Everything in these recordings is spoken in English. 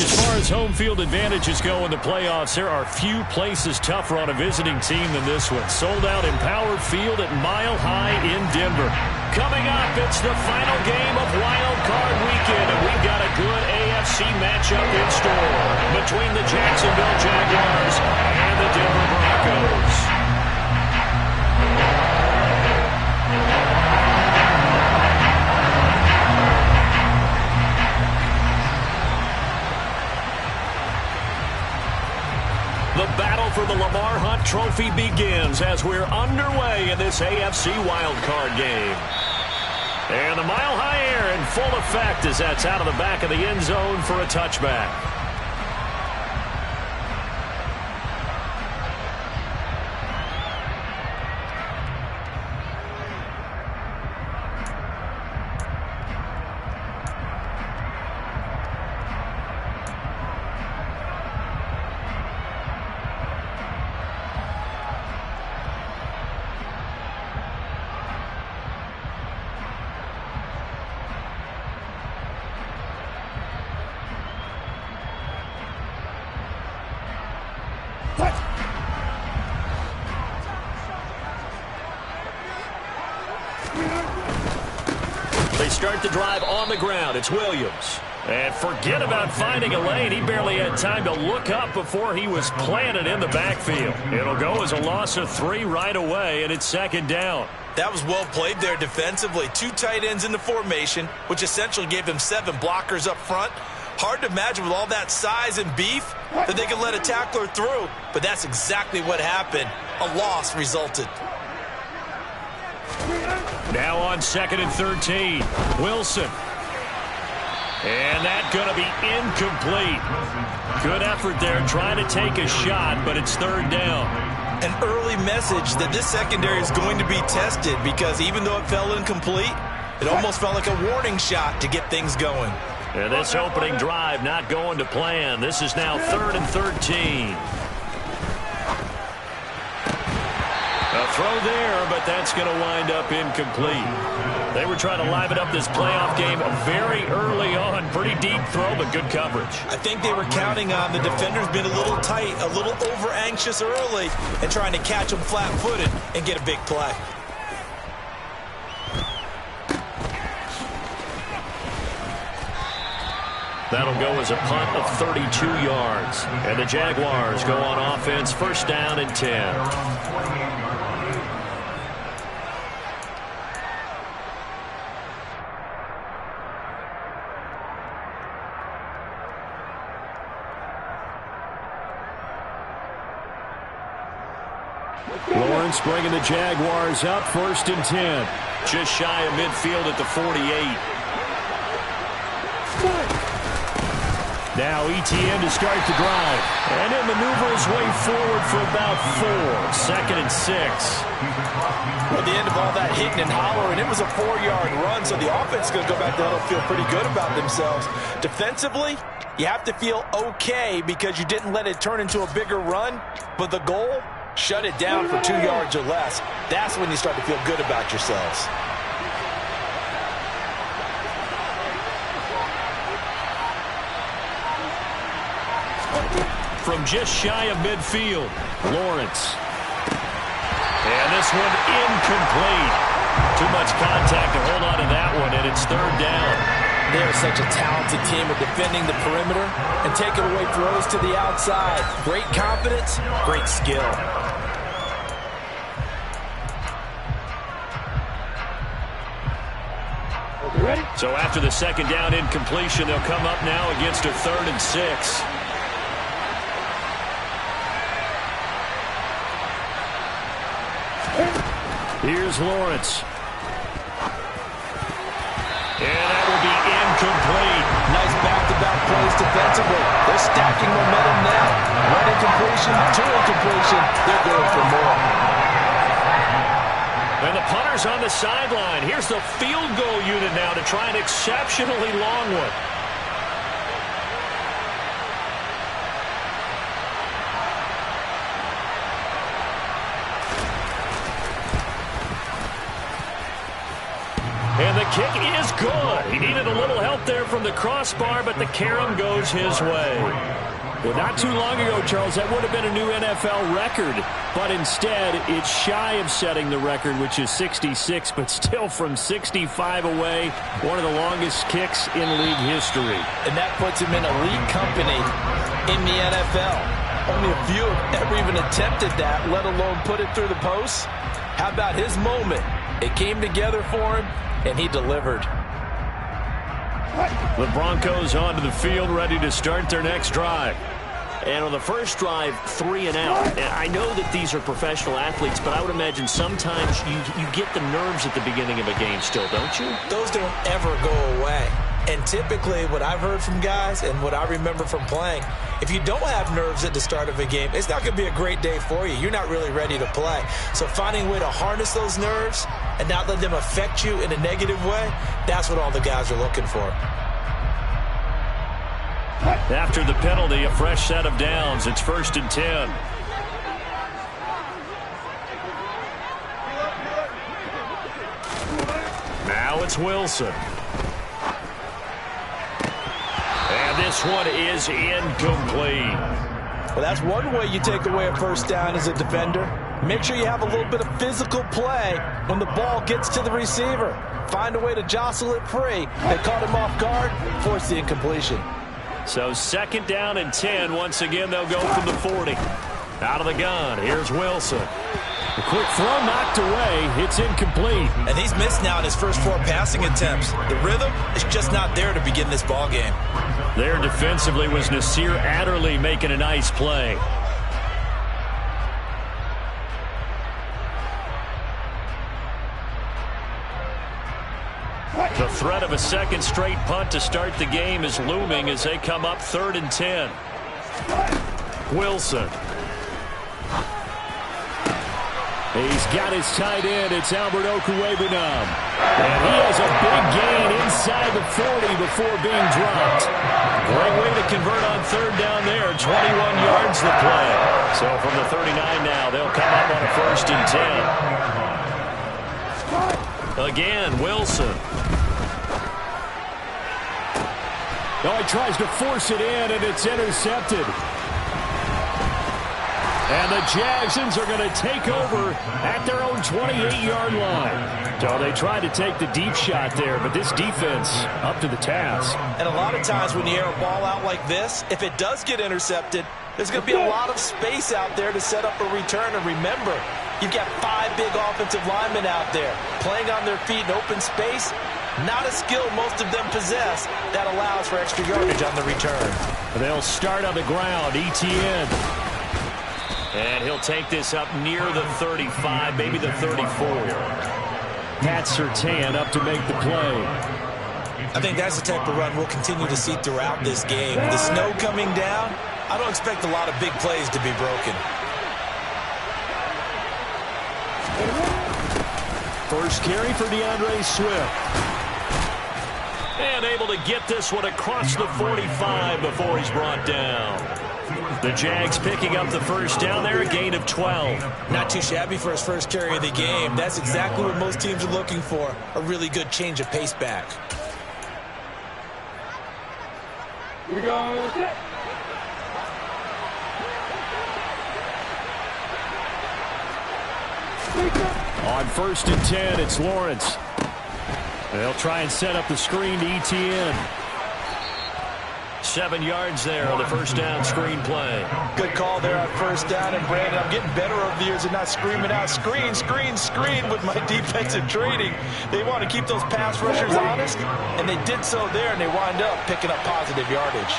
As far as home field advantages go in the playoffs, there are few places tougher on a visiting team than this one. Sold out Empower Field at Mile High in Denver. Coming up, it's the final game of Wild Card Weekend, and we've got a good AFC matchup in store between the Jacksonville Jaguars and the Denver Broncos. The battle for the Lamar Hunt Trophy begins as we're underway in this AFC wildcard game. And the Mile High air in full effect as that's out of the back of the end zone for a touchback. They start the drive on the ground. It's Williams. And forget about finding a lane. He barely had time to look up before he was planted in the backfield. It'll go as a loss of 3 right away, and it's second down. That was well played there defensively. 2 tight ends in the formation, which essentially gave them 7 blockers up front. Hard to imagine with all that size and beef that they could let a tackler through, but that's exactly what happened. A loss resulted. Now on 2nd and 13, Wilson. And that's going to be incomplete. Good effort there trying to take a shot, but it's 3rd down. An early message that this secondary is going to be tested because even though it fell incomplete, it almost felt like a warning shot to get things going. And this opening drive not going to plan. This is now 3rd and 13. A throw there, but that's going to wind up incomplete. They were trying to liven up this playoff game very early on. Pretty deep throw, but good coverage. I think they were counting on the defenders being a little tight, a little over-anxious early, and trying to catch them flat-footed and get a big play. That'll go as a punt of 32 yards. And the Jaguars go on offense, 1st down and 10. Lawrence bringing the Jaguars up, 1st and 10. Just shy of midfield at the 48. Now ETN to start the drive. And he'll maneuver his way forward for about 4. 2nd and 6. At the end of all that hitting and hollering, it was a 4-yard run, so the offense is going to go back there and feel pretty good about themselves. Defensively, you have to feel okay because you didn't let it turn into a bigger run, but the goal, shut it down for 2 yards or less. That's when you start to feel good about yourselves. From just shy of midfield, Lawrence. And this one incomplete. Too much contact to hold on to that one, and it's 3rd down. They're such a talented team at defending the perimeter and taking away throws to the outside. Great confidence, great skill. Ready? So after the 2nd down incompletion, they'll come up now against a 3rd and 6. Here's Lawrence. And that will be incomplete. Nice back-to-back plays defensively. They're stacking momentum now. 1 incompletion, 2 incompletion. They're going for more. And the punter's on the sideline. Here's the field goal unit now to try an exceptionally long one. And the kick is good. He needed a little help there from the crossbar, but the carom goes his way. Well, not too long ago, Charles, that would have been a new NFL record. But instead, it's shy of setting the record, which is 66, but still from 65 away, one of the longest kicks in league history. And that puts him in elite company in the NFL. Only a few have ever even attempted that, let alone put it through the post. How about his moment? It came together for him, and he delivered. The Broncos onto the field, ready to start their next drive. And on the first drive, 3 and out. And I know that these are professional athletes, but I would imagine sometimes you get the nerves at the beginning of a game still, don't you? Those don't ever go away. And typically what I've heard from guys and what I remember from playing, if you don't have nerves at the start of a game, it's not going to be a great day for you. You're not really ready to play. So finding a way to harness those nerves and not let them affect you in a negative way, that's what all the guys are looking for. After the penalty, a fresh set of downs. It's 1st and 10. Now it's Wilson. And this one is incomplete. Well, that's one way you take away a first down as a defender. Make sure you have a little bit of physical play when the ball gets to the receiver. Find a way to jostle it free. They caught him off guard, forced the incompletion. So 2nd down and 10. Once again, they'll go from the 40. Out of the gun, here's Wilson. A quick throw knocked away. It's incomplete. And he's missed now in his first 4 passing attempts. The rhythm is just not there to begin this ball game. There defensively was Nasir Adderley making a nice play. The threat of a second straight punt to start the game is looming as they come up 3rd and 10. Wilson. He's got his tight end. It's Albert Okwuegbunam. And he has a big gain inside the 40 before being dropped. Great way to convert on 3rd down there. 21 yards the play. So from the 39 now, they'll come up on a 1st and 10. Again, Wilson. Oh, he tries to force it in, and it's intercepted. And the Jagsons are going to take over at their own 28-yard line. So they tried to take the deep shot there, but this defense up to the task. And a lot of times when you air a ball out like this, if it does get intercepted, there's going to be a lot of space out there to set up a return. And remember, you've got 5 big offensive linemen out there playing on their feet in open space. Not a skill most of them possess that allows for extra yardage on the return. They'll start on the ground. Etienne. And he'll take this up near the 35, maybe the 34. Pat Surtain up to make the play. I think that's the type of run we'll continue to see throughout this game. The snow coming down, I don't expect a lot of big plays to be broken. First carry for DeAndre Swift. And able to get this one across the 45 before he's brought down. The Jags picking up the first down there, a gain of 12. Not too shabby for his first carry of the game. That's exactly what most teams are looking for, a really good change of pace back. Here we go. On 1st and 10, it's Lawrence. They'll try and set up the screen to Etienne. 7 yards there on the first down screen play. Good call there on first down. And Brandon, I'm getting better over the years and not screaming out screen, screen, screen with my defensive training. They want to keep those pass rushers honest, and they did so there, and they wind up picking up positive yardage.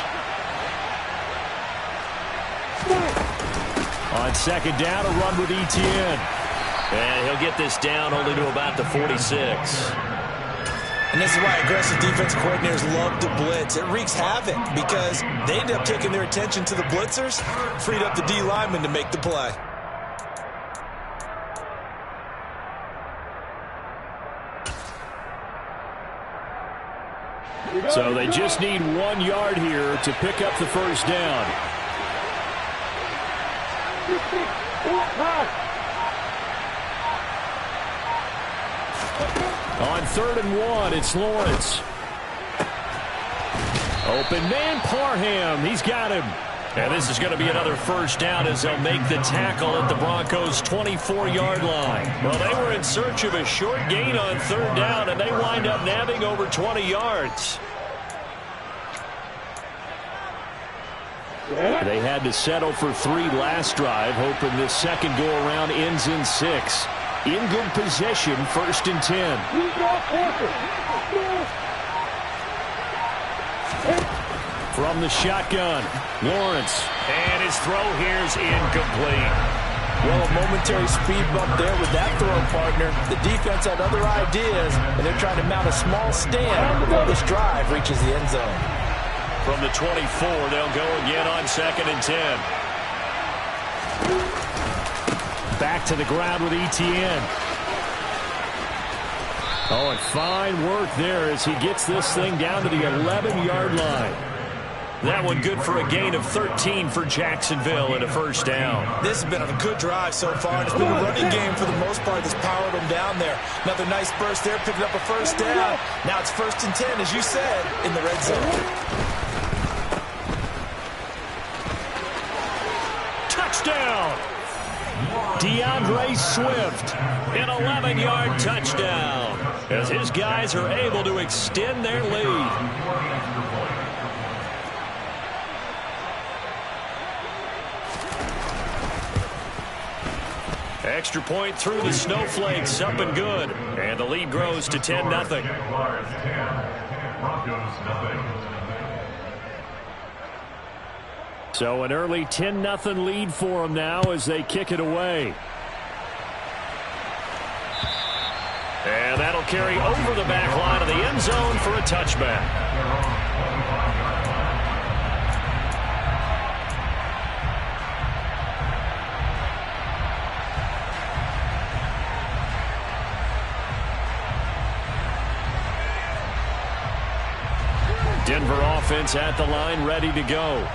On 2nd down, a run with Etienne. And he'll get this down only to about the 46. And this is why aggressive defensive coordinators love to blitz. It wreaks havoc because they end up taking their attention to the blitzers, freed up the D lineman to make the play. So they just need 1 yard here to pick up the first down. On 3rd and 1, it's Lawrence. Open man, Parham. He's got him. And this is going to be another first down as they'll make the tackle at the Broncos' 24-yard line. Well, they were in search of a short gain on 3rd down, and they wind up nabbing over 20 yards. They had to settle for 3 last drive, hoping this second go-around ends in 6. In good possession, 1st and 10. From the shotgun, Lawrence. And his throw here's incomplete. Well, a momentary speed bump there with that throw, partner. The defense had other ideas, and they're trying to mount a small stand before this drive reaches the end zone. From the 24, they'll go again on 2nd and 10. Back to the ground with Etienne. Oh, and fine work there as he gets this thing down to the 11-yard line. That one good for a gain of 13 for Jacksonville and a first down. This has been a good drive so far, and it's been a running game for the most part that's powered them down there. Another nice burst there, picking up a first down. Now it's 1st and 10, as you said, in the red zone. Touchdown! DeAndre Swift, an 11-yard touchdown, as his guys are able to extend their lead. Extra point through the snowflakes, up and good. And the lead grows to 10-0. So an early 10-0 lead for them now as they kick it away. And that'll carry over the back line of the end zone for a touchback. Denver offense at the line, ready to go.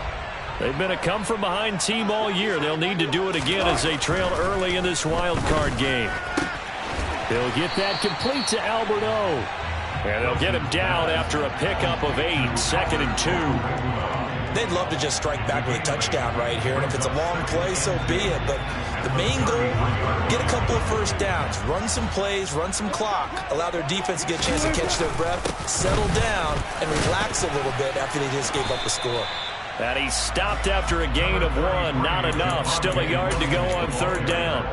They've been a come-from-behind team all year. They'll need to do it again as they trail early in this wild card game. They'll get that complete to Albert O. And they'll get him down after a pickup of 8, 2nd and 2. They'd love to just strike back with a touchdown right here, and if it's a long play, so be it. But the main goal, get a couple of first downs, run some plays, run some clock, allow their defense to get a chance to catch their breath, settle down, and relax a little bit after they just gave up a score. And he stopped after a gain of 1. Not enough. Still a yard to go on 3rd down.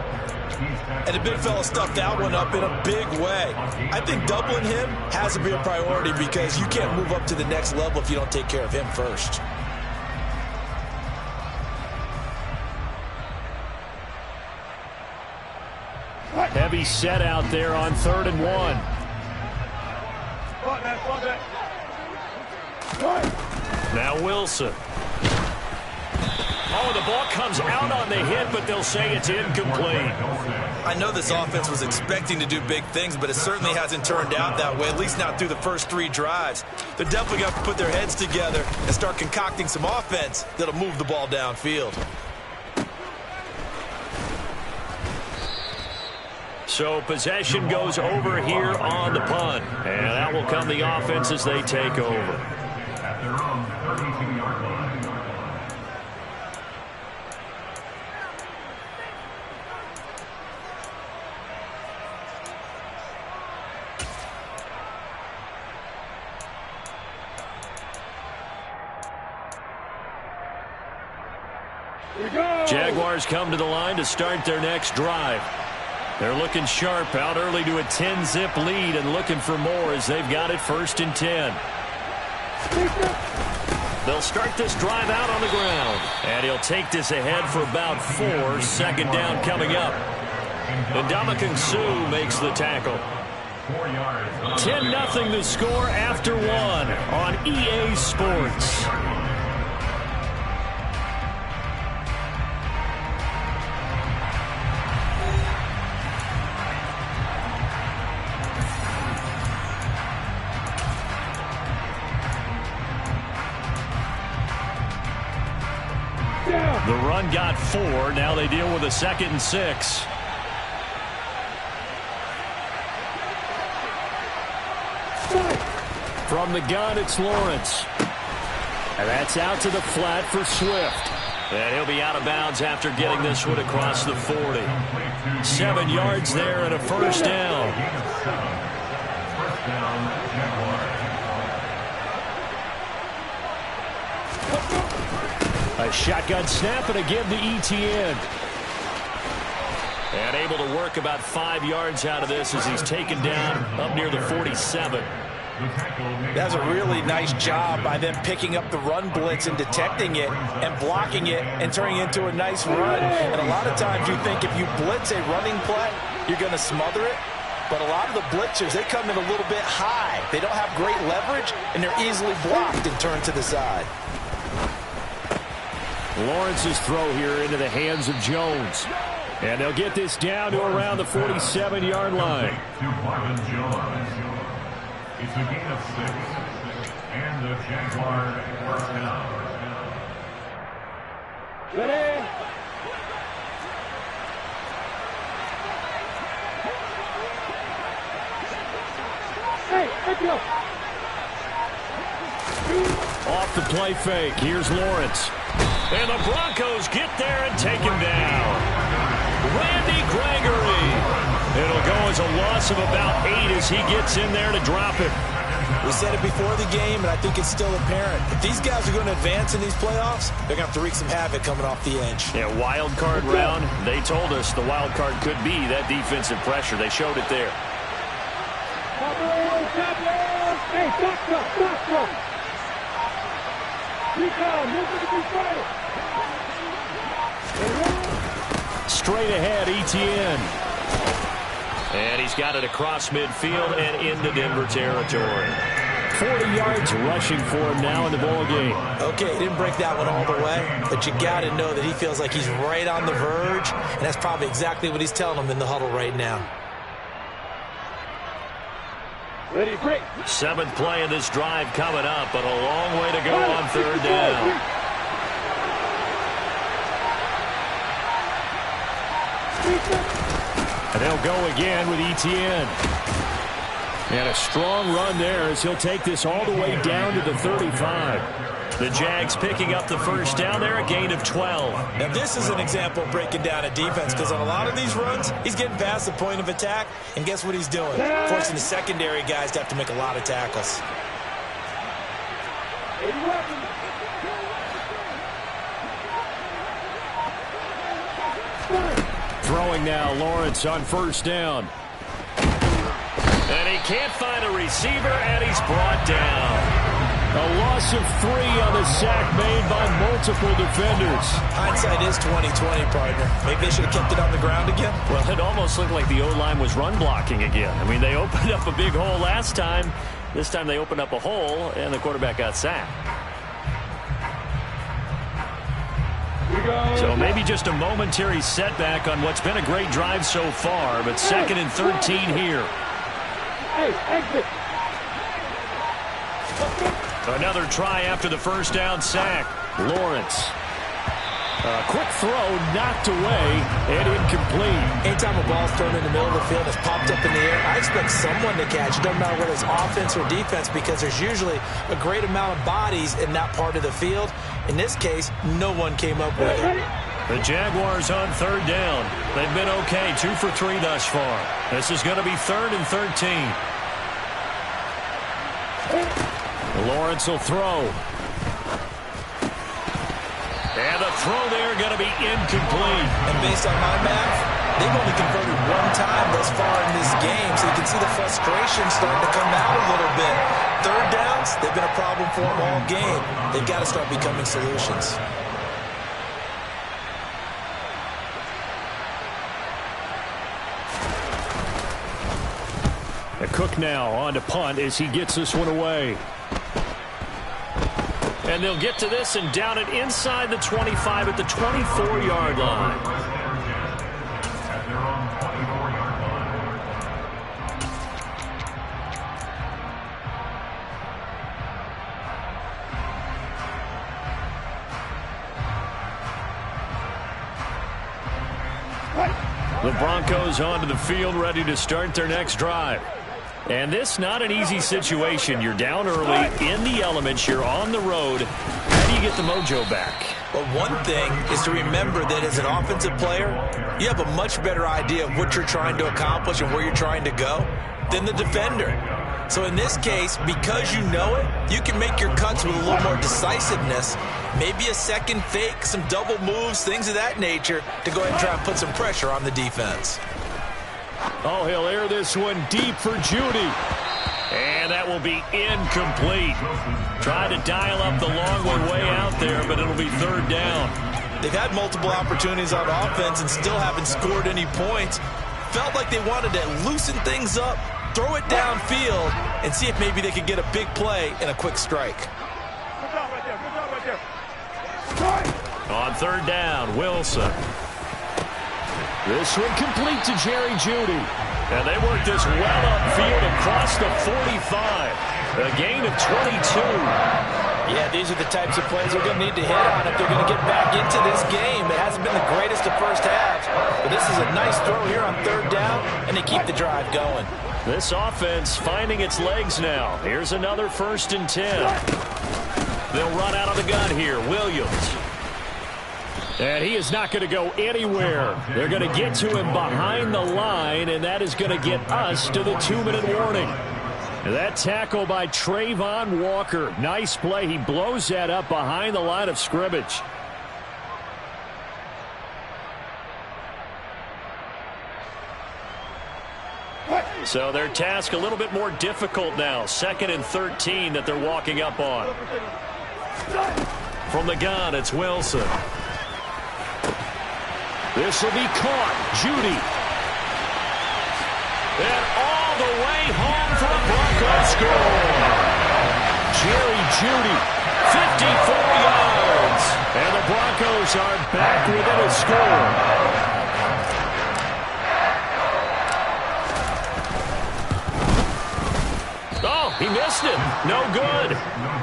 And the big fella stuffed that one up in a big way. I think doubling him has to be a priority because you can't move up to the next level if you don't take care of him first. Heavy set out there on 3rd and 1. Now Wilson. Oh, the ball comes out on the hit, but they'll say it's incomplete. I know this offense was expecting to do big things, but it certainly hasn't turned out that way, at least not through the first 3 drives. They're definitely going to have to put their heads together and start concocting some offense that'll move the ball downfield. So possession goes over here on the punt. And that will come the offense as they take over. At their own 32-yard line. Jaguars come to the line to start their next drive. They're looking sharp, out early to a 10-zip lead and looking for more as they've got it 1st and 10. They'll start this drive out on the ground. And he'll take this ahead for about 4. 2nd down coming up. And Ndamukong Suh makes the tackle. 10-0 the score after 1 on EA Sports. The run got 4. Now they deal with a 2nd and 6. From the gun, it's Lawrence. And that's out to the flat for Swift. And he'll be out of bounds after getting this one across the 40. 7 yards there and a first down. First down, Jaguars. A shotgun snap and again to ETN. And able to work about 5 yards out of this as he's taken down up near the 47. That's a really nice job by them picking up the run blitz and detecting it and blocking it and turning it into a nice run. And a lot of times you think if you blitz a running play, you're going to smother it. But a lot of the blitzers, they come in a little bit high. They don't have great leverage, and they're easily blocked and turned to the side. Lawrence's throw here into the hands of Jones. And they'll get this down to around the 47-yard line. To Marvin Jones. It's a gain of 6. And the Jaguars first down. Ready? Hey, let's go. Off the play fake. Here's Lawrence. And the Broncos get there and take him down. Randy Gregory. It'll go as a loss of about 8 as he gets in there to drop it. We said it before the game, and I think it's still apparent. If these guys are going to advance in these playoffs, they're going to have to wreak some havoc coming off the edge. Yeah, wild card round. They told us the wild card could be that defensive pressure. They showed it there. Hey, stop. Straight ahead, ETN. And he's got it across midfield and into Denver territory. 40 yards rushing for him now in the ball game. Okay, he didn't break that one all the way, but you got to know that he feels like he's right on the verge, and that's probably exactly what he's telling them in the huddle right now. Ready, break. 7th play of this drive coming up, but a long way to go on 3rd down. And they'll go again with ETN. And a strong run there as he'll take this all the way down to the 35. The Jags picking up the first down there, a gain of 12. Now this is an example of breaking down a defense, because on a lot of these runs, he's getting past the point of attack, and guess what he's doing? Forcing the secondary guys to have to make a lot of tackles. Throwing now, Lawrence on first down. And he can't find a receiver, and he's brought down. A loss of 3 on the sack made by multiple defenders. Hindsight is 20/20, partner. Maybe they should have kept it on the ground again. Well, it almost looked like the O-line was run blocking again. I mean, they opened up a big hole last time. This time they opened up a hole, and the quarterback got sacked. So maybe just a momentary setback on what's been a great drive so far, but 2nd and 13 here. Hey, exit. Another try after the first down sack. Lawrence. A quick throw knocked away and incomplete. Anytime a ball's thrown in the middle of the field, it's popped up in the air, I expect someone to catch. It doesn't matter whether it's offense or defense, because there's usually a great amount of bodies in that part of the field. In this case, no one came up with it. The Jaguars on 3rd down. They've been okay, 2 for 3 thus far. This is going to be 3rd and 13. Lawrence will throw. And the throw there going to be incomplete. And based on my math, they've only converted 1 time thus far in this game, so you can see the frustration starting to come out a little bit. 3rd downs, they've been a problem for them all game. They've got to start becoming solutions. Cook now on to punt as he gets this one away. And they'll get to this and down it inside the 25 at the 24-yard line. At their own 24-yard line. The Broncos onto the field ready to start their next drive. And this not an easy situation. You're down early in the elements. You're on the road. How do you get the mojo back? Well, one thing is to remember that as an offensive player, you have a much better idea of what you're trying to accomplish and where you're trying to go than the defender. So in this case, because you know it, you can make your cuts with a little more decisiveness, maybe a second fake, some double moves, things of that nature, to go ahead and try and put some pressure on the defense. Oh, he'll air this one deep for Judy. And that will be incomplete. Tried to dial up the long one way out there, but it'll be third down. They've had multiple opportunities on offense and still haven't scored any points. Felt like they wanted to loosen things up, throw it downfield, and see if maybe they could get a big play and a quick strike. Good job right there. Good job right there. On third down, Wilson. This one complete to Jerry Judy. And they work this well upfield across the 45. A gain of 22. Yeah, these are the types of plays they're going to need to hit on if they're going to get back into this game. It hasn't been the greatest of first halves, but this is a nice throw here on third down, and they keep the drive going. This offense finding its legs now. Here's another 1st and 10. They'll run out of the gun here. Williams. And he is not going to go anywhere. They're going to get to him behind the line, and that is going to get us to the 2-minute warning. That tackle by Trayvon Walker. Nice play. He blows that up behind the line of scrimmage. So their task a little bit more difficult now. 2nd and 13 that they're walking up on. From the gun, it's Wilson. This will be caught. Judy. And all the way home for a Broncos score. Jerry Judy, 54 yards. And the Broncos are back within a score. Oh, he missed it. No good.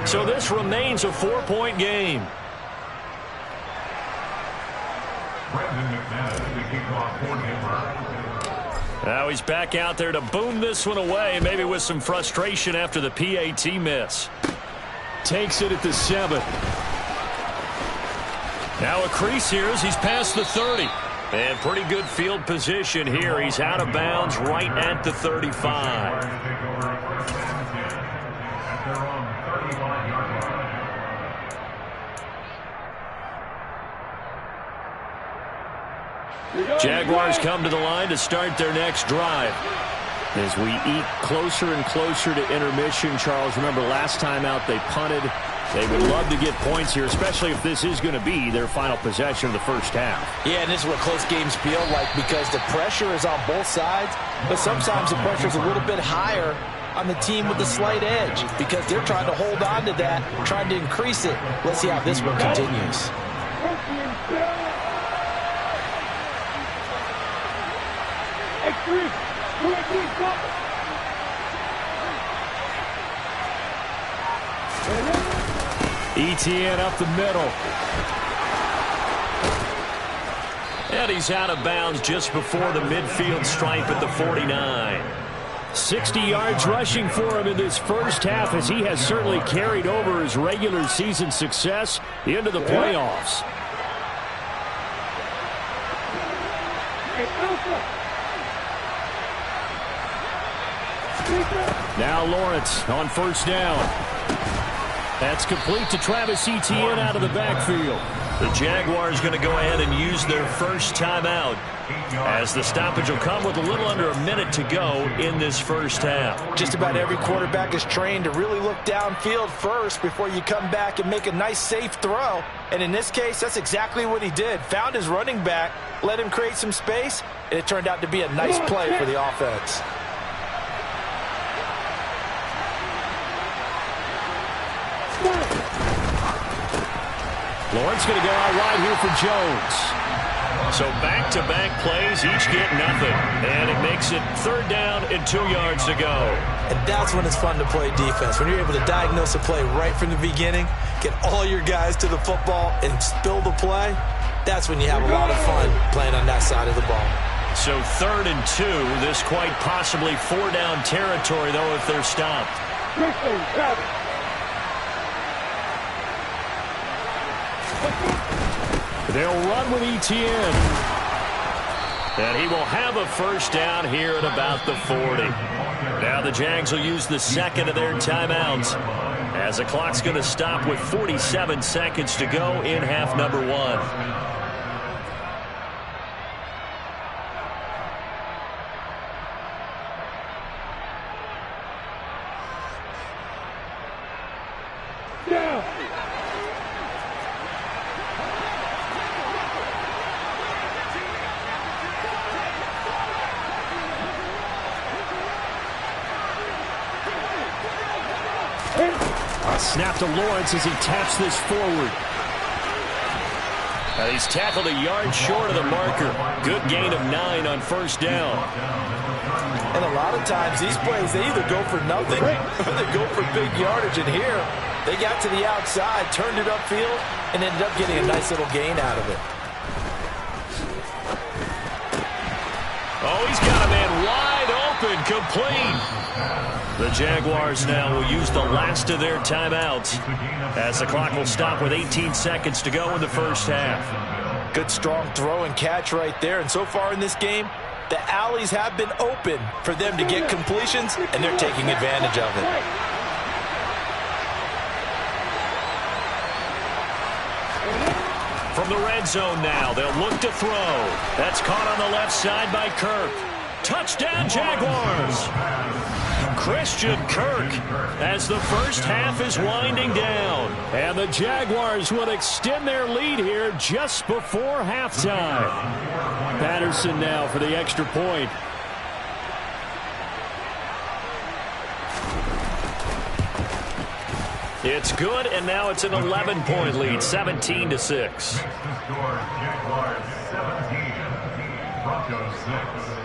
So this remains a 4-point game. Now he's back out there to boom this one away, maybe with some frustration after the PAT miss. Takes it at the 7. Now a crease here as he's past the 30. And pretty good field position here. He's out of bounds right at the 35. Jaguars come to the line to start their next drive. As we eat closer and closer to intermission, Charles, remember last time out they punted. They would love to get points here, especially if this is going to be their final possession of the first half. Yeah, and this is what close games feel like because the pressure is on both sides, but sometimes the pressure is a little bit higher on the team with the slight edge because they're trying to hold on to that, trying to increase it. Let's see how this one continues. ETN up the middle. And he's out of bounds just before the midfield stripe at the 49. 60 yards rushing for him in this first half as he has certainly carried over his regular season success into the playoffs. Now Lawrence on first down. That's complete to Travis Etienne out of the backfield. The Jaguars going to go ahead and use their first timeout as the stoppage will come with a little under a minute to go in this first half. Just about every quarterback is trained to really look downfield first before you come back and make a nice safe throw. And in this case, that's exactly what he did. Found his running back, let him create some space, and it turned out to be a nice play for the offense. Lawrence going to go out wide here for Jones. So back-to-back plays, each get nothing. And it makes it third down and 2 yards to go. And that's when it's fun to play defense. When you're able to diagnose a play right from the beginning, get all your guys to the football and spill the play, that's when you have a lot of fun playing on that side of the ball. So 3rd and 2. This quite possibly 4-down territory, though, if they're stopped. They'll run with Etienne. And he will have a first down here at about the 40. Now the Jags will use the second of their timeouts, as the clock's going to stop with 47 seconds to go in half number 1. Snap to Lawrence as he taps this forward. He's tackled a yard short of the marker. Good gain of 9 on first down. And a lot of times these plays, they either go for nothing or they go for big yardage. And here, they got to the outside, turned it upfield, and ended up getting a nice little gain out of it. Oh, he's got a man wide open, complete. The Jaguars now will use the last of their timeouts, as the clock will stop with 18 seconds to go in the first half. Good strong throw and catch right there. And so far in this game, the alleys have been open for them to get completions, and they're taking advantage of it. From the red zone now, they'll look to throw. That's caught on the left side by Kirk. Touchdown, Jaguars! Christian Kirk, as the first half is winding down. And the Jaguars will extend their lead here just before halftime. Patterson now for the extra point. It's good, and now it's an 11-point lead, 17-6. Jaguars 17, Broncos 6.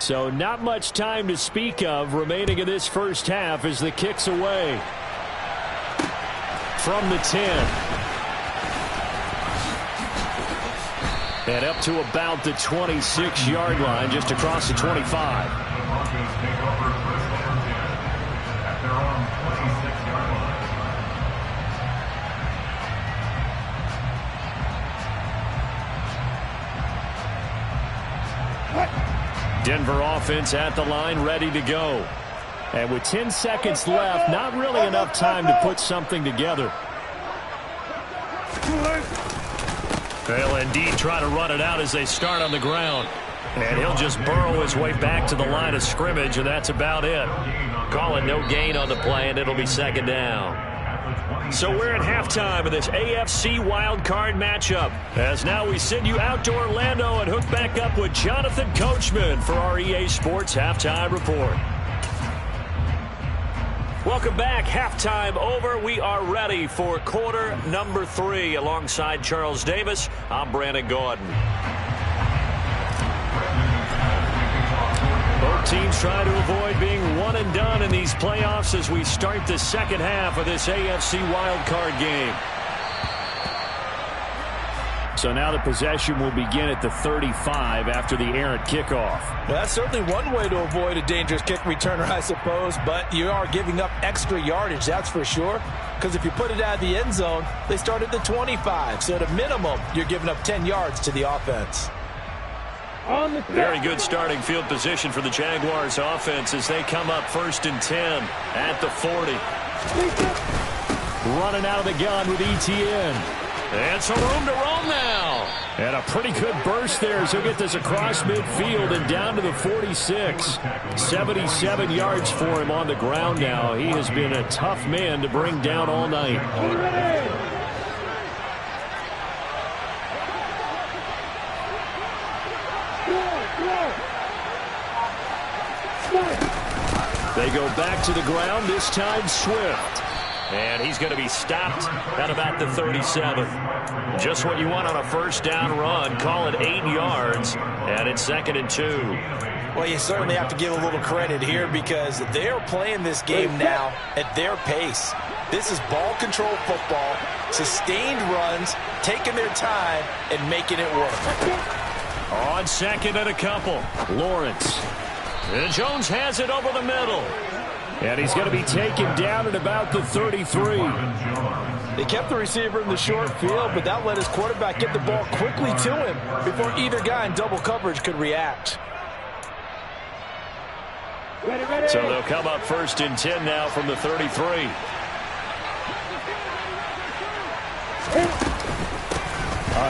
So not much time to speak of remaining in this first half as the kick's away. From the 10. And up to about the 26-yard line, just across the 25. The Broncos take over first and 10 at their own 26-yard line. Denver offense at the line, ready to go. And with 10 seconds left, not really enough time to put something together. They'll indeed try to run it out as they start on the ground. And he'll just burrow his way back to the line of scrimmage, and that's about it. Call it no gain on the play, and it'll be second down. So we're at halftime of this AFC wildcard matchup, as now we send you out to Orlando and hook back up with Jonathan Coachman for our EA Sports Halftime Report. Welcome back. Halftime over. We are ready for quarter number 3. Alongside Charles Davis, I'm Brandon Gordon. Both teams try to avoid being one and done in these playoffs as we start the second half of this AFC wildcard game. So now the possession will begin at the 35 after the errant kickoff. Well, that's certainly one way to avoid a dangerous kick returner, I suppose, but you are giving up extra yardage, that's for sure. Because if you put it out of the end zone, they start at the 25. So at a minimum, you're giving up 10 yards to the offense. Very good starting field position for the Jaguars offense as they come up 1st and 10 at the 40. Running out of the gun with Etienne. And some room to roam now. And a pretty good burst there as he'll get this across midfield and down to the 46. 77 yards for him on the ground now. He has been a tough man to bring down all night. They go back to the ground, this time Swift. And he's going to be stopped at about the 37. Just what you want on a first down run. Call it 8 yards. And it's 2nd and 2. Well, you certainly have to give a little credit here because they're playing this game now at their pace. This is ball control football, sustained runs, taking their time, and making it work. On second and a couple, Lawrence. And Jones has it over the middle. And he's going to be taken down at about the 33. They kept the receiver in the short field, but that let his quarterback get the ball quickly to him before either guy in double coverage could react. So they'll come up first and 10 now from the 33. A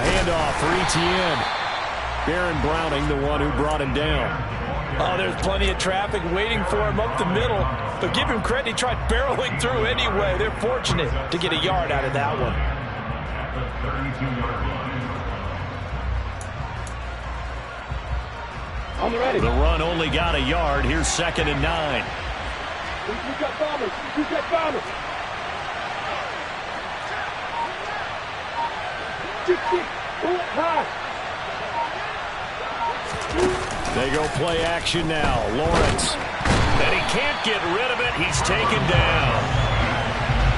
handoff for Etienne. Baron Browning, the one who brought him down. Oh, there's plenty of traffic waiting for him up the middle. But give him credit, he tried barreling through anyway. They're fortunate to get a yard out of that one. The run only got a yard. Here's second and 9. They go play action now. Lawrence. And he can't get rid of it. He's taken down.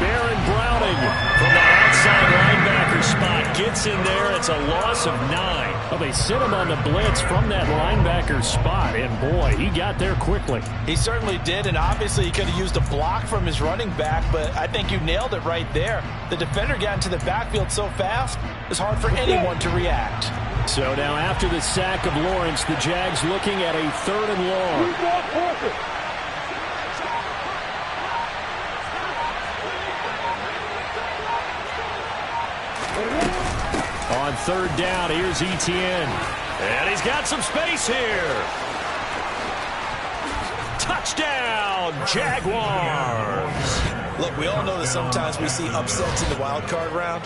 Baron Browning from the outside linebacker spot gets in there. It's a loss of 9. Well, they sit him on the blitz from that linebacker spot, and boy, he got there quickly. He certainly did, and obviously he could have used a block from his running back, but I think you nailed it right there. The defender got into the backfield so fast, it's hard for anyone to react. So now after the sack of Lawrence, the Jags looking at a 3rd and long. On 3rd down, here's Etienne. And he's got some space here. Touchdown, Jaguars. Look, we all know that sometimes we see upsets in the wild card round,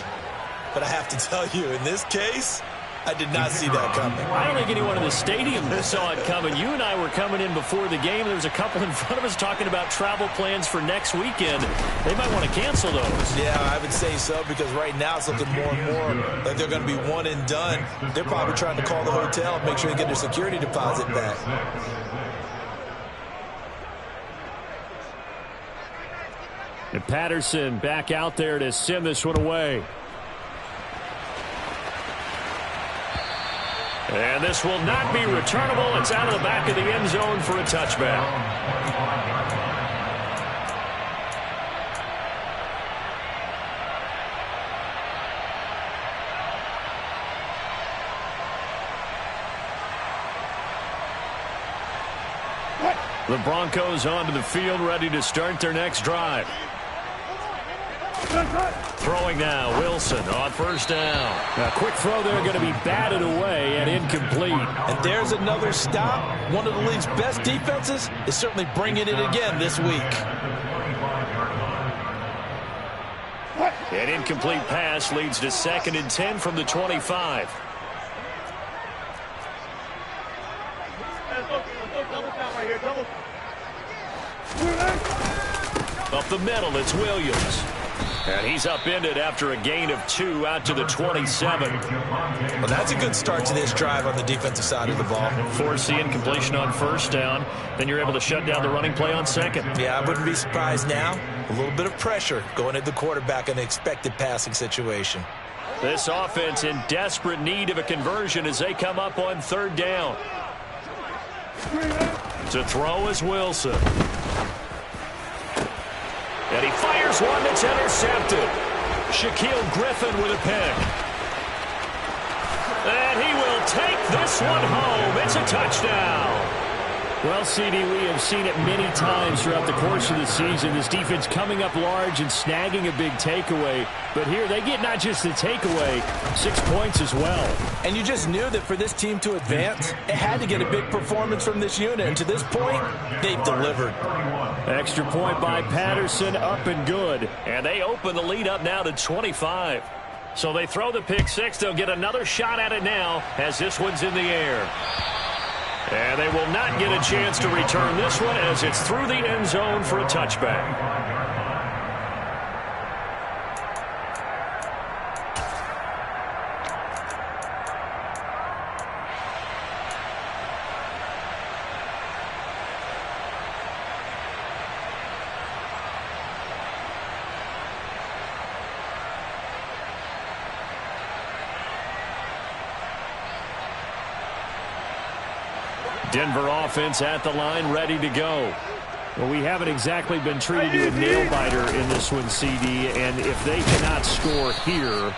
but I have to tell you, in this case, I did not see that coming. I don't think anyone in the stadium saw it coming. You and I were coming in before the game. There was a couple in front of us talking about travel plans for next weekend. They might want to cancel those. Yeah, I would say so because right now it's looking more and more like they're going to be one and done. They're probably trying to call the hotel and make sure they get their security deposit back. And Patterson back out there to send this one away. And this will not be returnable. It's out of the back of the end zone for a touchback. The Broncos onto the field, ready to start their next drive. Throwing now, Wilson on 1st down. A quick throw there, going to be batted away and incomplete. And there's another stop. One of the league's best defenses is certainly bringing it again this week. An incomplete pass leads to 2nd and 10 from the 25. Up the middle, it's Williams. And he's upended after a gain of 2 out to the 27. Well, that's a good start to this drive on the defensive side of the ball. Force the incompletion on 1st down. Then you're able to shut down the running play on 2nd. Yeah, I wouldn't be surprised now. A little bit of pressure going at the quarterback in the expected passing situation. This offense in desperate need of a conversion as they come up on 3rd down. To throw is Wilson. And he fires one that's intercepted. Shaquille Griffin with a pick. And he will take this one home. It's a touchdown. Well, CD, we have seen it many times throughout the course of the season. This defense coming up large and snagging a big takeaway. But here they get not just the takeaway, 6 points as well. And you just knew that for this team to advance, it had to get a big performance from this unit. And to this point, they've delivered. Extra point by Patterson, up and good. And they open the lead up now to 25. So they throw the pick six. They'll get another shot at it now as this one's in the air. And they will not get a chance to return this one as it's through the end zone for a touchback. Denver offense at the line, ready to go. Well, we haven't exactly been treated to a nail-biter in this one, CD, and if they cannot score here,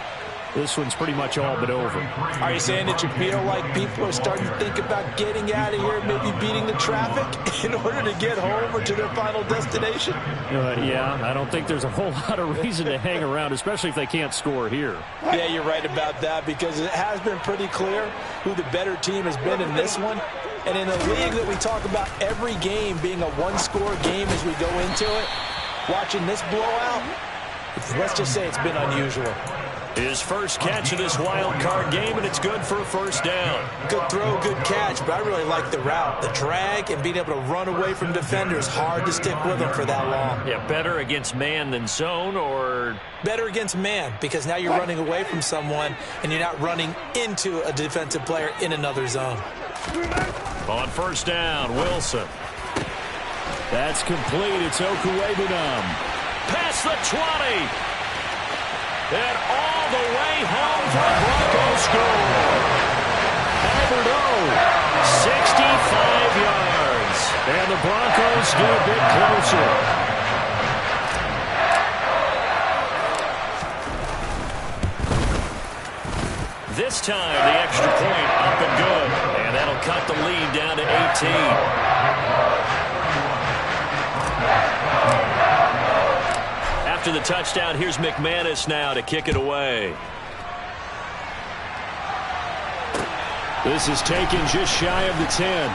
this one's pretty much all but over. Are you saying that you feel like people are starting to think about getting out of here, maybe beating the traffic in order to get home or to their final destination? Yeah, I don't think there's a whole lot of reason to hang around, especially if they can't score here. Yeah, you're right about that, because it has been pretty clear who the better team has been in this one. And in a league that we talk about every game being a one-score game as we go into it, watching this blowout, let's just say it's been unusual. His first catch of this wild card game, and it's good for a first down. Good throw, good catch, but I really like the route. The drag and being able to run away from defenders, hard to stick with them for that long. Yeah, better against man than zone, or? Better against man, because now you're running away from someone and you're not running into a defensive player in another zone. On first down, Wilson. That's complete. It's Okuwebunam. Past the 20. And all the way home for Broncos score. Alberto, 65 yards. And the Broncos get a bit closer. This time, the extra point up and good. And that'll cut the lead down to 18. After the touchdown, here's McManus now to kick it away. This is taken just shy of the 10.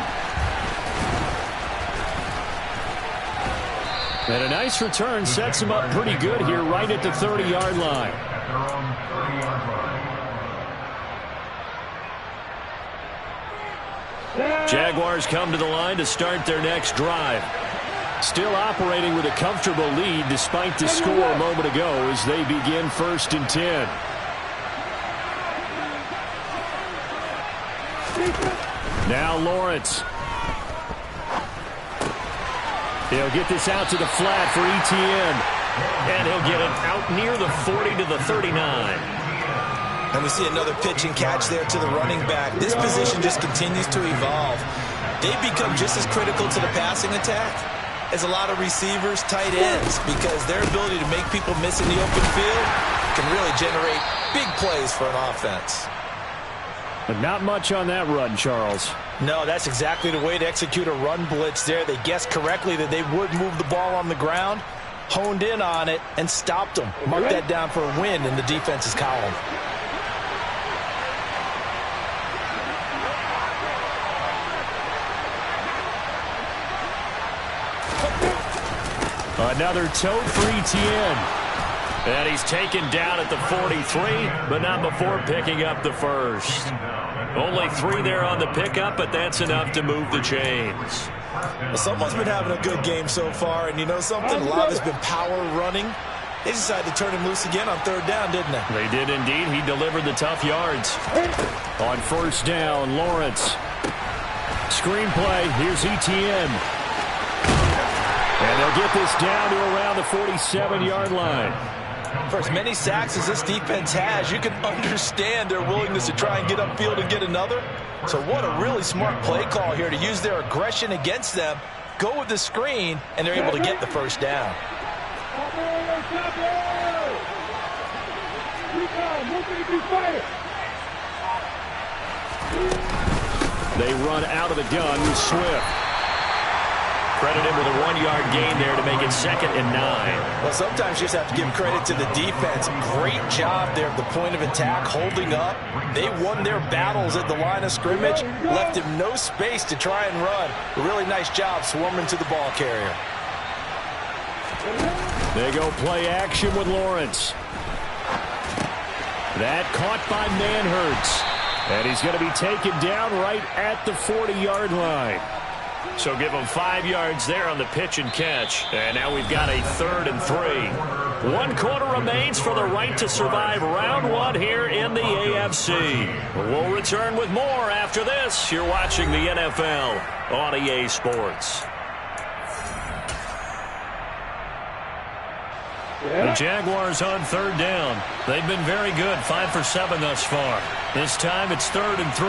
And a nice return sets him up pretty good here right at the 30-yard line. Jaguars come to the line to start their next drive. Still operating with a comfortable lead despite the score a moment ago as they begin 1st and 10. Now Lawrence. He'll get this out to the flat for Etienne. And he'll get it out near the 40 to the 39. And we see another pitch and catch there to the running back. This position just continues to evolve. They become just as critical to the passing attack as a lot of receivers, tight ends, because their ability to make people miss in the open field can really generate big plays for an offense. But not much on that run, Charles. No, that's exactly the way to execute a run blitz there. They guessed correctly that they would move the ball on the ground, honed in on it, and stopped them. Mark that down for a win in the defense's column. Another tote for Etienne. And he's taken down at the 43, but not before picking up the first. Only 3 there on the pickup, but that's enough to move the chains. Well, someone's been having a good game so far, and you know something? A lot has been power running. They decided to turn him loose again on 3rd down, didn't they? They did indeed. He delivered the tough yards. On 1st down, Lawrence. Screenplay, here's Etienne. And they'll get this down to around the 47-yard line. For as many sacks as this defense has, you can understand their willingness to try and get upfield and get another. So what a really smart play call here to use their aggression against them, go with the screen, and they're able to get the first down. They run out of the gun with Swift. Credit him with a 1-yard gain there to make it 2nd and 9. Well, sometimes you just have to give credit to the defense. Great job there at the point of attack, holding up. They won their battles at the line of scrimmage, left him no space to try and run. A really nice job swarming to the ball carrier. They go play action with Lawrence. That caught by Manhertz. And he's going to be taken down right at the 40-yard line. So give him 5 yards there on the pitch and catch. And now we've got a 3rd and 3. 1 quarter remains for the right to survive round 1 here in the AFC. We'll return with more after this. You're watching the NFL on EA Sports. The Jaguars on 3rd down. They've been very good, 5 for 7 thus far. This time it's 3rd and 3.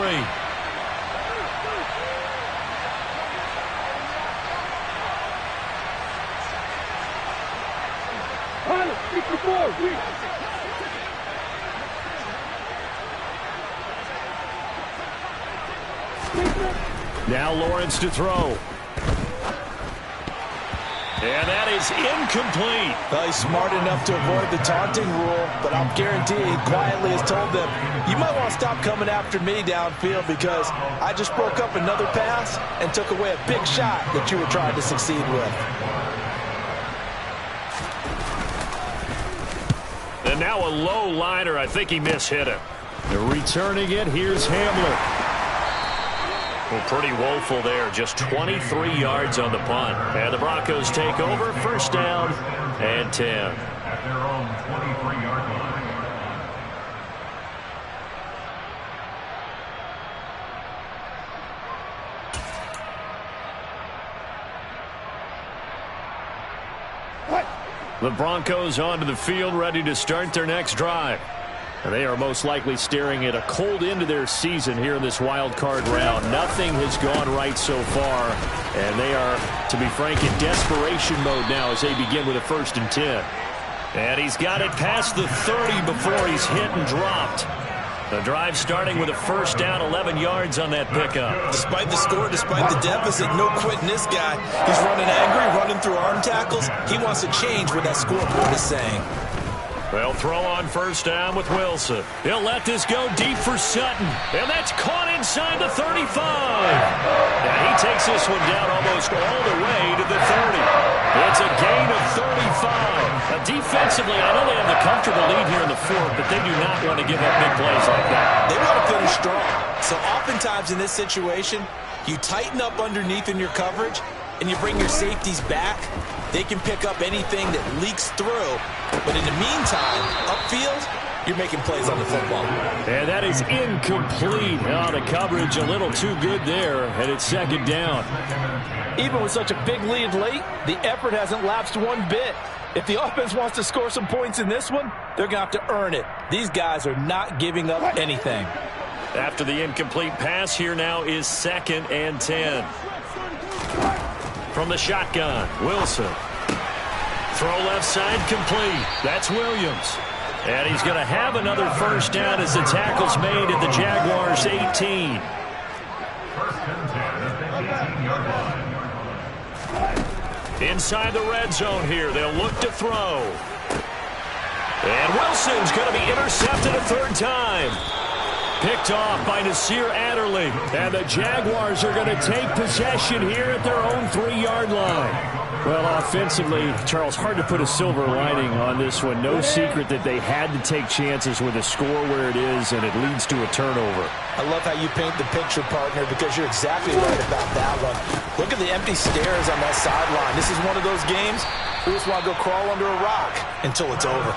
Now Lawrence to throw. And that is incomplete. Well, he's smart enough to avoid the taunting rule, but I'll guarantee he quietly has told them, you might want to stop coming after me downfield because I just broke up another pass and took away a big shot that you were trying to succeed with. And now a low liner. I think he mishit it. Returning it, here's Hamler. Well, pretty woeful there. Just 23 yards on the punt. And the Broncos take over. First down and 10. At their own 23-yard line. The Broncos onto the field, ready to start their next drive. They are most likely staring at a cold end to their season here in this wild card round. Nothing has gone right so far, and they are, to be frank, in desperation mode now as they begin with a 1st and 10. And he's got it past the 30 before he's hit and dropped. The drive starting with a first down, 11 yards on that pickup. Despite the score, despite the deficit, no quitting this guy. He's running angry, running through arm tackles. He wants to change what that scoreboard is saying. They'll throw on first down with Wilson. He'll let this go deep for Sutton. And that's caught inside the 35. And he takes this one down almost all the way to the 30. It's a gain of 35. Now, defensively, I know they have the comfortable lead here in the 4th, but they do not want to give up big plays like that. They want to finish strong. So oftentimes in this situation, you tighten up underneath in your coverage, and you bring your safeties back. They can pick up anything that leaks through. But in the meantime, upfield, you're making plays on the football. And that is incomplete. Oh, the coverage a little too good there, and it's 2nd down. Even with such a big lead late, the effort hasn't lapsed one bit. If the offense wants to score some points in this one, they're going to have to earn it. These guys are not giving up anything. After the incomplete pass, here now is 2nd and 10. From the shotgun, Wilson. Throw left side complete. That's Williams. And he's going to have another first down as the tackle's made at the Jaguars' 18. First and 10 at the 18-yard line. Inside the red zone here. They'll look to throw. And Wilson's going to be intercepted a 3rd time. Picked off by Nasir Adderley. And the Jaguars are going to take possession here at their own 3-yard line. Well, offensively, Charles, hard to put a silver lining on this one. No secret that they had to take chances with a score where it is, and it leads to a turnover. I love how you paint the picture, partner, because you're exactly right about that one. Look at the empty stares on that sideline. This is one of those games we just want to go crawl under a rock until it's over.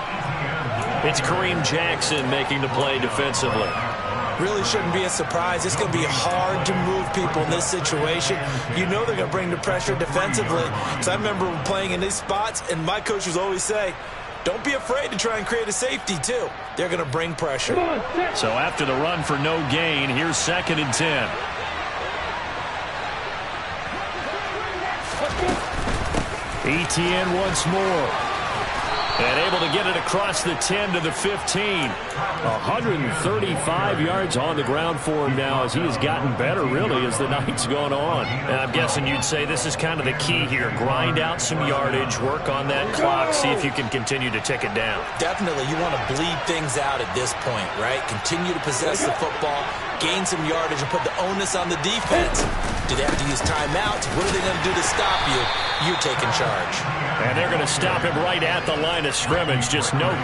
It's Kareem Jackson making the play defensively. Really shouldn't be a surprise. It's going to be hard to move people in this situation. You know they're going to bring the pressure defensively. Because I remember playing in these spots, and my coaches always say, don't be afraid to try and create a safety, too. They're going to bring pressure. So after the run for no gain, here's 2nd and 10. Etienne once more. And able to get it across the 10 to the 15. 135 yards on the ground for him now as he has gotten better, really, as the night's gone on. And I'm guessing you'd say this is kind of the key here. Grind out some yardage, work on that clock, see if you can continue to tick it down. Definitely. You want to bleed things out at this point, right? Continue to possess the football, gain some yardage, and put the onus on the defense. Do they have to use timeouts? What are they going to do to stop you? You're taking charge. And they're going to stop him right at the line of scrimmage. Just no.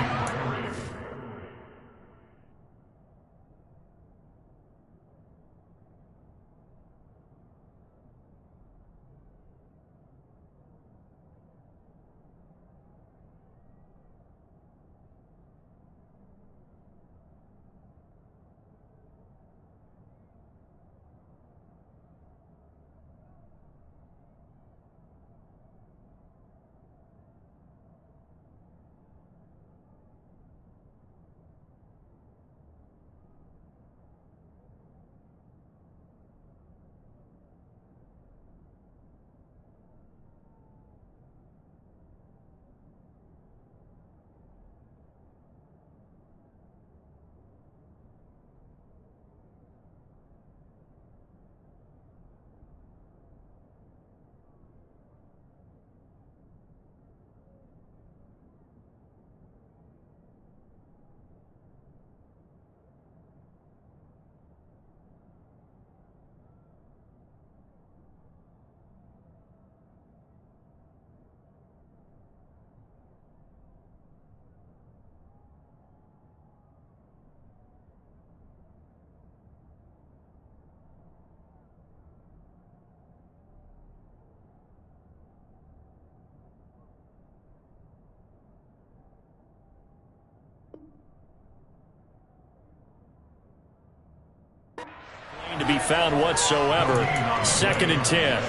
to be found whatsoever. 2nd and 10.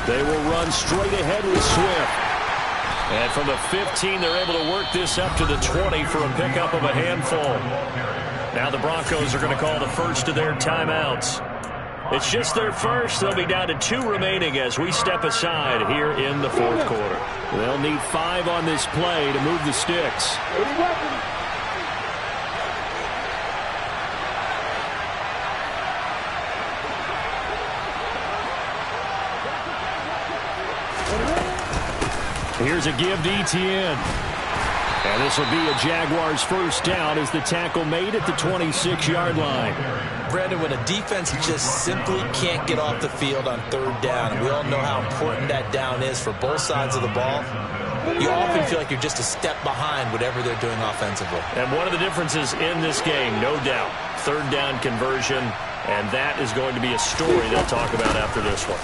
They will run straight ahead with Swift. And from the 15, they're able to work this up to the 20 for a pickup of a handful. Now the Broncos are going to call the first of their timeouts. It's just their first. They'll be down to 2 remaining as we step aside here in the 4th quarter. They'll need 5 on this play to move the sticks. Here's a give to Etienne. And this will be a Jaguars first down as the tackle made at the 26-yard line. Brandon, when a defense just simply can't get off the field on 3rd down, and we all know how important that down is for both sides of the ball, you often feel like you're just a step behind whatever they're doing offensively. And one of the differences in this game, no doubt, 3rd down conversion, and that is going to be a story they'll talk about after this one.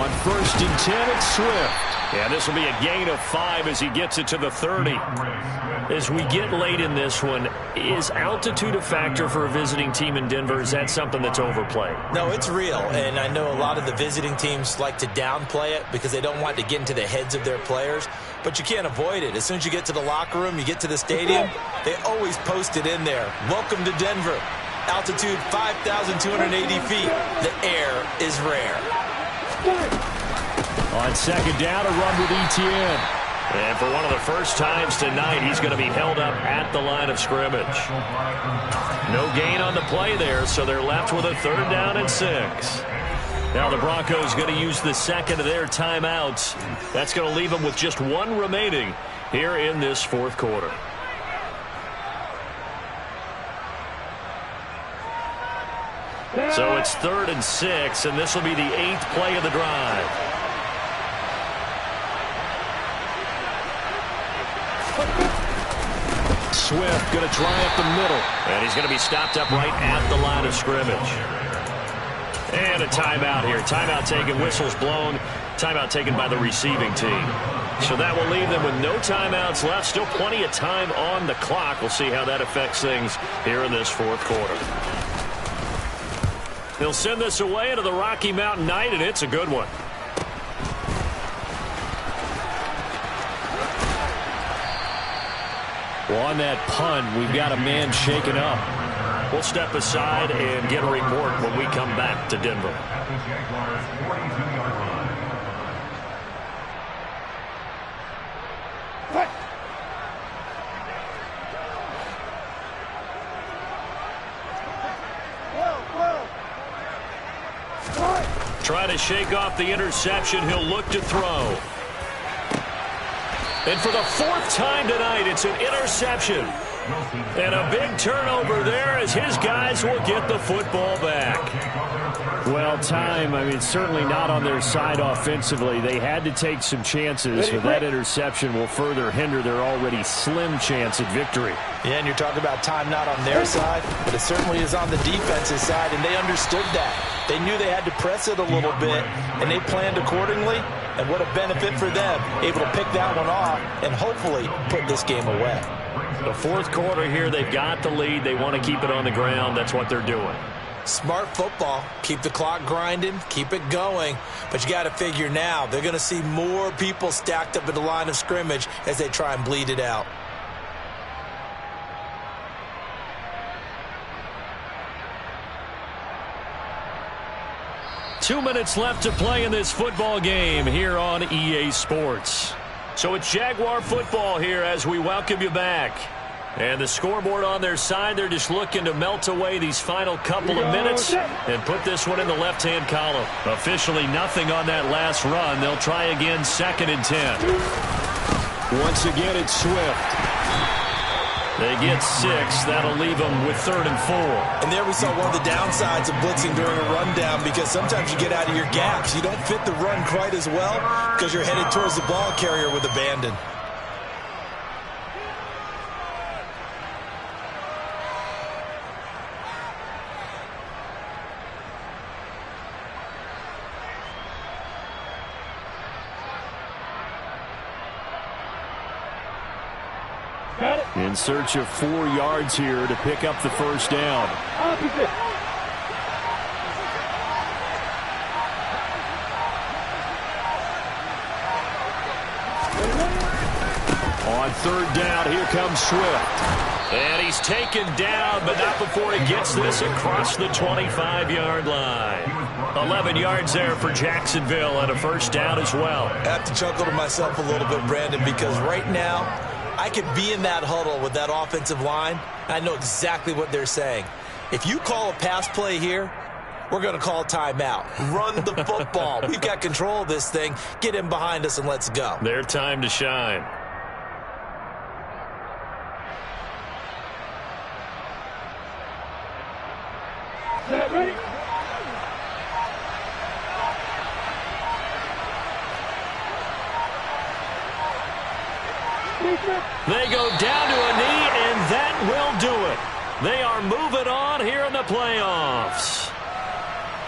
On 1st and 10, it's Swift. Yeah, this will be a gain of 5 as he gets it to the 30. As we get late in this one, is altitude a factor for a visiting team in Denver? Is that something that's overplayed? No, it's real, and I know a lot of the visiting teams like to downplay it because they don't want to get into the heads of their players, but you can't avoid it. As soon as you get to the locker room, you get to the stadium, they always post it in there. Welcome to Denver. Altitude 5,280 feet. The air is rare. On 2nd down, a run with Etienne. And for one of the first times tonight, he's going to be held up at the line of scrimmage. No gain on the play there, so they're left with a 3rd down and 6. Now the Broncos going to use the 2nd of their timeouts. That's going to leave them with just 1 remaining here in this 4th quarter. So it's 3rd and 6, and this will be the 8th play of the drive. Swift going to try up the middle. And he's going to be stopped up right at the line of scrimmage. And a timeout here. Timeout taken, whistles blown. Timeout taken by the receiving team. So that will leave them with no timeouts left. Still plenty of time on the clock. We'll see how that affects things here in this 4th quarter. They'll send this away into the Rocky Mountain night, and it's a good one. Well, on that punt, we've got a man shaken up. We'll step aside and get a report when we come back to Denver. At the Jaguars' 42-yard line. Trying to shake off the interception. He'll look to throw. And for the 4th time tonight, it's an interception. And a big turnover there as his guys will get the football back. Well, certainly not on their side offensively. They had to take some chances, but that interception will further hinder their already slim chance at victory. Yeah, and you're talking about time not on their side, but it certainly is on the defensive side, and they understood that. They knew they had to press it a little bit, and they planned accordingly, and what a benefit for them, able to pick that one off and hopefully put this game away. The 4th quarter here, they've got the lead. They want to keep it on the ground. That's what they're doing. Smart football. Keep the clock grinding. Keep it going. But you got to figure now, they're going to see more people stacked up at the line of scrimmage as they try and bleed it out. Two minutes left to play in this football game here on EA Sports. So it's Jaguar football here as we welcome you back. And the scoreboard on their side, they're just looking to melt away these final couple of minutes and put this one in the left-hand column. Officially nothing on that last run. They'll try again, 2nd and 10. Once again, it's Swift. They get 6. That'll leave them with 3rd and 4. And there we saw one of the downsides of blitzing during a rundown, because sometimes you get out of your gaps. You don't fit the run quite as well because you're headed towards the ball carrier with abandon. In search of 4 yards here to pick up the first down. On third down, here comes Swift. And he's taken down, but not before he gets this across the 25-yard line. 11 yards there for Jacksonville and a first down as well. I have to chuckle to myself a little bit, Brandon, because right now I could be in that huddle with that offensive line. I know exactly what they're saying. If you call a pass play here, we're going to call timeout. Run the football. We've got control of this thing. Get in behind us and let's go. Their time to shine. Ready? They go down to a knee, and that will do it. They are moving on here in the playoffs.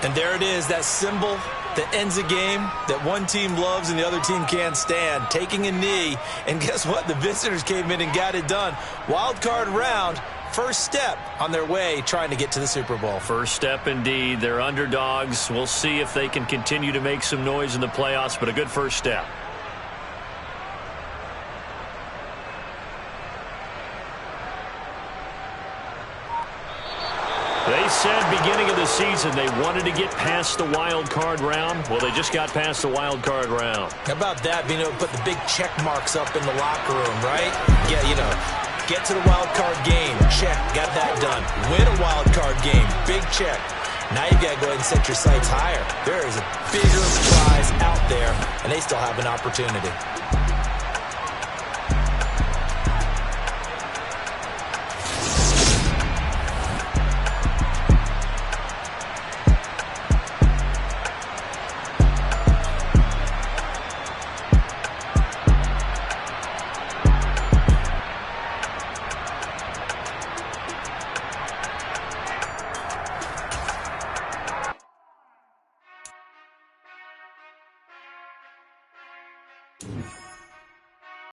And there it is, that symbol that ends a game that one team loves and the other team can't stand, taking a knee. And guess what? The visitors came in and got it done. Wild card round. First step on their way trying to get to the Super Bowl. First step indeed. They're underdogs. We'll see if they can continue to make some noise in the playoffs, but a good first step. They said beginning of the season they wanted to get past the wild card round. Well, they just got past the wild card round. How about that, being able to put the big check marks up in the locker room, right? Yeah, you know, get to the wild card game, check, got that done. Win a wild card game, big check. Now you've got to go ahead and set your sights higher. There is a bigger prize out there, and they still have an opportunity.